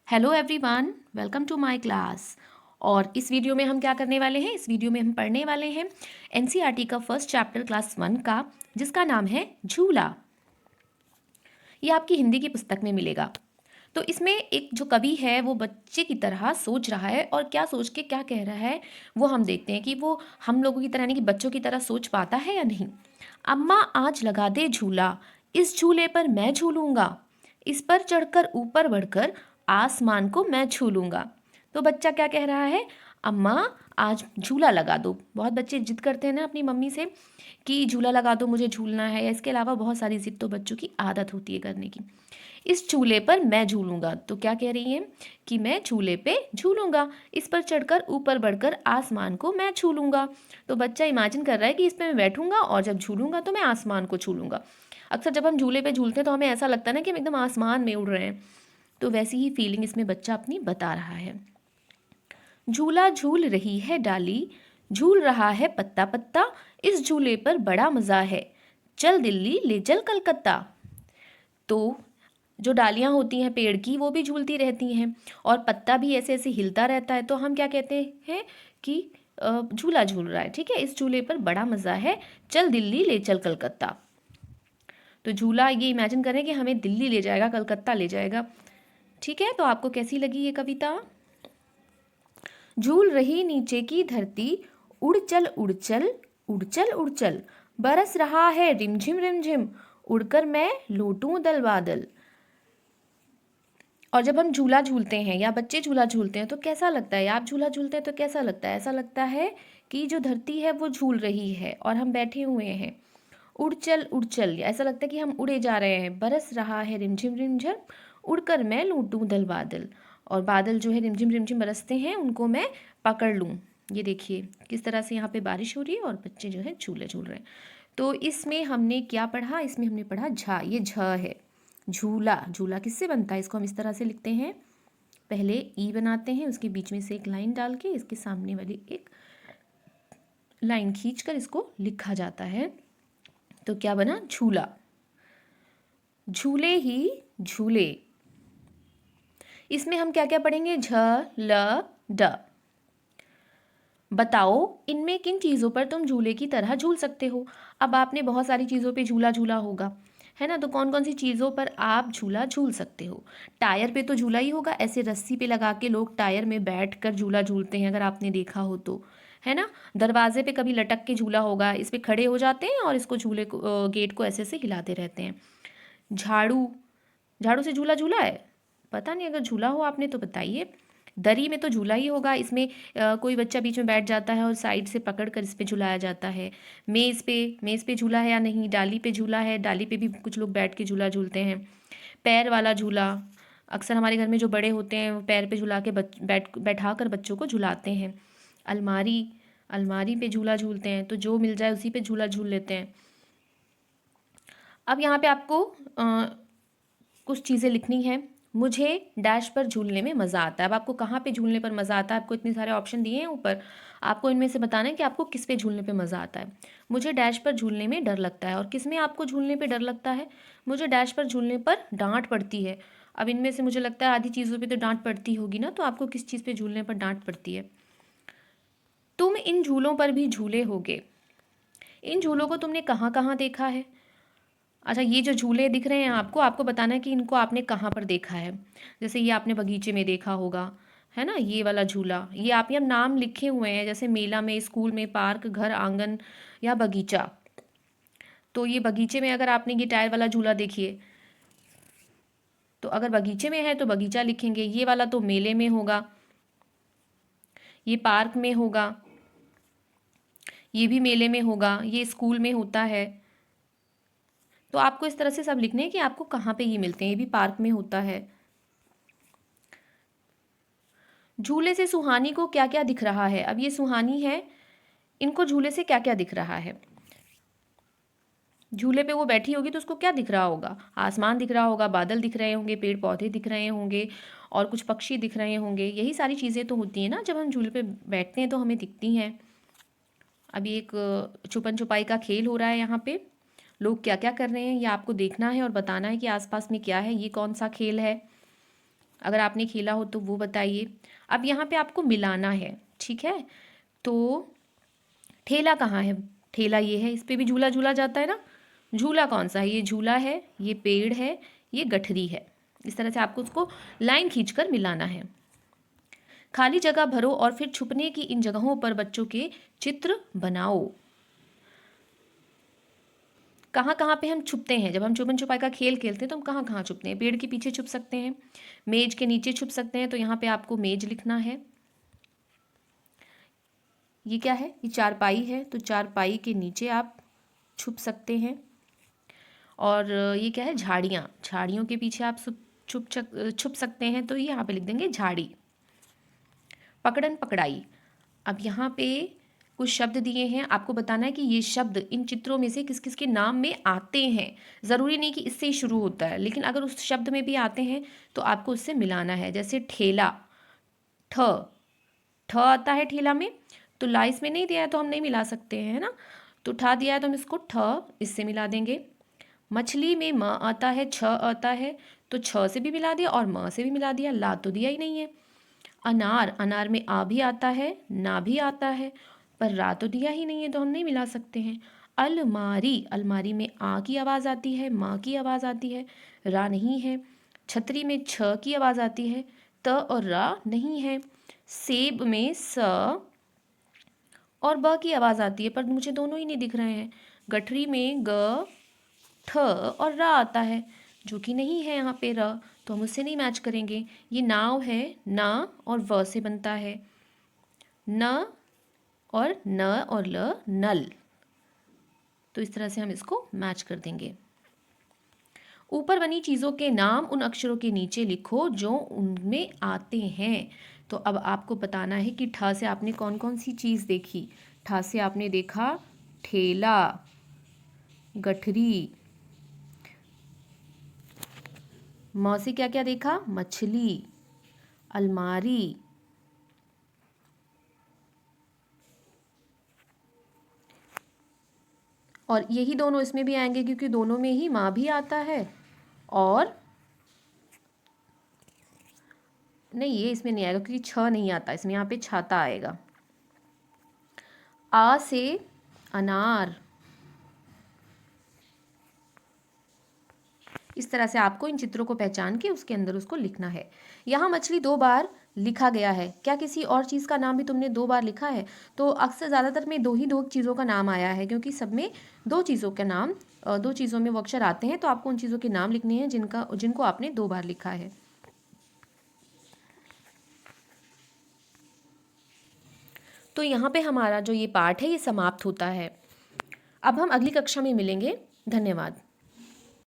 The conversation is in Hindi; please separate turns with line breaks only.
Hello everyone, welcome to my class. और इस वीडियो में हम क्या करने वाले हैं? इस वीडियो में हम पढ़ने वाले हैं एनसीईआरटी का फर्स्ट चैप्टर क्लास 1 का, जिसका नाम है झूला। ये आपकी हिंदी की पुस्तक में मिलेगा। तो इसमें एक जो कवि है वो बच्चे की तरह सोच रहा है, और क्या सोच के क्या कह रहा है वो हम देखते हैं कि वो हम लोगों की तरह यानी कि बच्चों की तरह सोच पाता है या नहीं। अम्मा आज लगा दे झूला, इस झूले पर मैं झूलूंगा, इस पर चढ़कर ऊपर बढ़कर आसमान को मैं छू लूंगा। तो बच्चा क्या कह रहा है? अम्मा आज झूला लगा दो। बहुत बच्चे जिद करते हैं ना अपनी मम्मी से कि झूला लगा दो, मुझे झूलना है। या इसके अलावा बहुत सारी जिद तो बच्चों की आदत होती है करने की। इस झूले पर मैं झूलूंगा, तो क्या कह रही है कि मैं झूले पे झूलूंगा, इस पर चढ़कर ऊपर बढ़कर आसमान को मैं छू लूंगा। तो बच्चा इमेजिन कर रहा है कि इस पे मैं बैठूंगा और जब झूलूंगा तो मैं आसमान को छू लूंगा। अक्सर जब हम झूले पे झूलते हैं तो हमें ऐसा लगता है ना कि हम एकदम आसमान में उड़ रहे हैं। तो वैसी ही फीलिंग इसमें बच्चा अपनी बता रहा है। झूला झूल रही है डाली, झूल रहा है पत्ता पत्ता, इस झूले पर बड़ा मजा है, चल दिल्ली ले चल कलकत्ता। तो जो डालियाँ होती हैं पेड़ की वो भी झूलती रहती हैं, और पत्ता भी ऐसे ऐसे हिलता रहता है। तो हम क्या कहते हैं कि झूला झूल रहा है। ठीक है, इस झूले पर बड़ा मज़ा है, चल दिल्ली ले चल कलकत्ता। तो झूला ये इमेजिन करें कि हमें दिल्ली ले जाएगा, कलकत्ता ले जाएगा। ठीक है, तो आपको कैसी लगी ये कविता? झूल रही नीचे की धरती, उड़ चल उड़ चल, उड़ चल उड़ चल, बरस रहा है रिमझिम रिमझिम, उड़कर मैं लौटूं दल बादल। और जब हम झूला झूलते हैं या बच्चे झूला झूलते हैं तो कैसा लगता है? आप झूला झूलते हैं तो कैसा लगता है? ऐसा लगता है कि जो धरती है वो झूल रही है और हम बैठे हुए हैं। उड़ चल, ऐसा लगता है कि हम उड़े जा रहे हैं। बरस रहा है रिमझिम रिमझिम, उड़कर मैं लूटूं दल बादल। और बादल जो है रिमझिम रिमझिम बरसते हैं, उनको मैं पकड़ लूँ। ये देखिए किस तरह से यहाँ पे बारिश हो रही है और बच्चे जो है झूले झूल रहे हैं। तो इसमें हमने क्या पढ़ा? इसमें हमने पढ़ा झा। ये झ है, झूला। झूला किससे बनता है? इसको हम इस तरह से लिखते हैं। पहले ई बनाते हैं, उसके बीच में से एक लाइन डाल के इसके सामने वाली एक लाइन खींचकर इसको लिखा जाता है। तो क्या बना? झूला। झूले ही झूले। इसमें हम क्या क्या पढ़ेंगे? झ ल ड। बताओ इनमें किन चीज़ों पर तुम झूले की तरह झूल सकते हो। अब आपने बहुत सारी चीज़ों पे झूला झूला होगा, है ना? तो कौन कौन सी चीज़ों पर आप झूला झूल सकते हो? टायर पे तो झूला ही होगा, ऐसे रस्सी पे लगा के लोग टायर में बैठ कर झूला झूलते हैं, अगर आपने देखा हो तो, है ना? दरवाजे पे कभी लटक के झूला होगा, इस पे खड़े हो जाते हैं और इसको झूले को गेट को ऐसे ऐसे हिलाते रहते हैं। झाड़ू, झाड़ू से झूला झूला है? पता नहीं, अगर झूला हो आपने तो बताइए। दरी में तो झूला ही होगा, इसमें कोई बच्चा बीच में बैठ जाता है और साइड से पकड़ कर इस पे झुलाया जाता है। मेज़ पे झूला है या नहीं? डाली पे झूला है, डाली पे भी कुछ लोग बैठ के झूला झूलते हैं। पैर वाला झूला, अक्सर हमारे घर में जो बड़े होते हैं वो पैर पे झुला के बैठा कर बच्चों को झुलाते हैं। अलमारी, अलमारी पे झूला झूलते हैं, तो जो मिल जाए उसी पे झूला झूल लेते हैं। अब यहाँ पे आपको कुछ चीज़ें लिखनी है। मुझे डैश पर झूलने में मज़ा आता है। अब आपको कहाँ पे झूलने पर मज़ा आता है? आपको इतने सारे ऑप्शन दिए हैं ऊपर, आपको इनमें से बताना है कि आपको किस पे झूलने पे मज़ा आता है। मुझे डैश पर झूलने में डर लगता है। और किस में आपको झूलने पे डर लगता है? मुझे डैश पर झूलने पर डांट पड़ती है। अब इनमें से मुझे लगता है आधी चीज़ों पे तो डांट पड़ती होगी ना, तो आपको किस चीज़ पे झूलने पर डांट पड़ती है? तुम इन झूलों पर भी झूले होगे। इन झूलों को तुमने कहाँ कहाँ देखा है? अच्छा, ये जो झूले दिख रहे हैं आपको, आपको बताना है कि इनको आपने कहाँ पर देखा है। जैसे ये आपने बगीचे में देखा होगा, है ना? ये वाला झूला, ये आप यहाँ नाम लिखे हुए हैं, जैसे मेला में, स्कूल में, पार्क, घर आंगन या बगीचा। तो ये बगीचे में अगर आपने ये टायर वाला झूला देखिए, तो अगर बगीचे में है तो बगीचा लिखेंगे। ये वाला तो मेले में होगा, ये पार्क में होगा, ये भी मेले में होगा, ये स्कूल में होता है। तो आपको इस तरह से सब लिखने हैं कि आपको कहाँ पे ये मिलते हैं। ये भी पार्क में होता है। झूले से सुहानी को क्या क्या दिख रहा है? अब ये सुहानी है, इनको झूले से क्या क्या दिख रहा है? झूले पे वो बैठी होगी तो उसको क्या दिख रहा होगा? आसमान दिख रहा होगा, बादल दिख रहे होंगे, पेड़ पौधे दिख रहे होंगे, और कुछ पक्षी दिख रहे होंगे। यही सारी चीज़ें तो होती हैं ना, जब हम झूले पे बैठते हैं तो हमें दिखती हैं। अभी एक छुपन छुपाई का खेल हो रहा है यहाँ पे। लोग क्या क्या कर रहे हैं ये आपको देखना है और बताना है कि आसपास में क्या है, ये कौन सा खेल है। अगर आपने खेला हो तो वो बताइए। अब यहाँ पे आपको मिलाना है, ठीक है। तो ठेला कहाँ है? ठेला ये है, इस पे भी झूला झूला जाता है ना। झूला कौन सा है? ये झूला है, ये पेड़ है, ये गठरी है। इस तरह से आपको उसको लाइन खींचकर मिलाना है। खाली जगह भरो और फिर छुपने की इन जगहों पर बच्चों के चित्र बनाओ। कहाँ कहाँ पे हम छुपते हैं? जब हम छुपन छुपाई का खेल खेलते हैं तो हम कहाँ कहाँ छुपते हैं? पेड़ के पीछे छुप सकते हैं, मेज के नीचे छुप सकते हैं, तो यहाँ पे आपको मेज लिखना है। ये क्या है? ये चारपाई है, तो चारपाई के नीचे आप छुप सकते हैं। और ये क्या है? झाड़ियाँ, झाड़ियों के पीछे आप छुप सकते हैं, तो ये यहाँ पे लिख देंगे झाड़ी। पकड़न पकड़ाई, अब यहाँ पे कुछ शब्द दिए हैं, आपको बताना है कि ये शब्द इन चित्रों में से किस किस के नाम में आते हैं। ज़रूरी नहीं कि इससे ही शुरू होता है, लेकिन अगर उस शब्द में भी आते हैं तो आपको उससे मिलाना है। जैसे ठेला, ठ, ठ आता है ठेला में, तो ला इसमें नहीं दिया है तो हम नहीं मिला सकते हैं, है ना। तो ठा दिया है तो हम इसको ठ इससे मिला देंगे। मछली में म आता है, छ आता है, तो छ से भी मिला दिया और म से भी मिला दिया, ला तो दिया ही नहीं है। अनार, अनार में आ भी आता है, ना भी आता है, पर रा तो दिया ही नहीं है तो हम नहीं मिला सकते हैं। अलमारी, अलमारी में आ की आवाज़ आती है, माँ की आवाज़ आती है, रा नहीं है। छतरी में छ की आवाज़ आती है, त और रा नहीं है। सेब में स और ब की आवाज़ आती है, पर मुझे दोनों ही नहीं दिख रहे हैं। गठरी में ग, ठ और र आता है, जो कि नहीं है यहाँ पे र, तो हम उससे नहीं मैच करेंगे। ये नाव है, ना और व से बनता है, न और ल, नल। तो इस तरह से हम इसको मैच कर देंगे। ऊपर बनी चीज़ों के नाम उन अक्षरों के नीचे लिखो जो उनमें आते हैं। तो अब आपको बताना है कि ठ से आपने कौन कौन सी चीज़ देखी। ठ से आपने देखा ठेला, गठरी। म से क्या क्या देखा? मछली, अलमारी, और यही दोनों इसमें भी आएंगे क्योंकि दोनों में ही माँ भी आता है, और नहीं ये इसमें नहीं आएगा क्योंकि छ नहीं आता इसमें, यहाँ पे छाता आएगा। आ से अनार। इस तरह से आपको इन चित्रों को पहचान के उसके अंदर उसको लिखना है। यहाँ मछली 2 बार लिखा गया है, क्या किसी और चीज़ का नाम भी तुमने 2 बार लिखा है? तो अक्सर ज़्यादातर में दो चीज़ों का नाम आया है, क्योंकि सब में 2 चीज़ों का नाम, 2 चीज़ों में वो अक्षर आते हैं, तो आपको उन चीज़ों के नाम लिखने हैं जिनको आपने 2 बार लिखा है। तो यहाँ पे हमारा जो ये पाठ है ये समाप्त होता है। अब हम अगली कक्षा में मिलेंगे। धन्यवाद।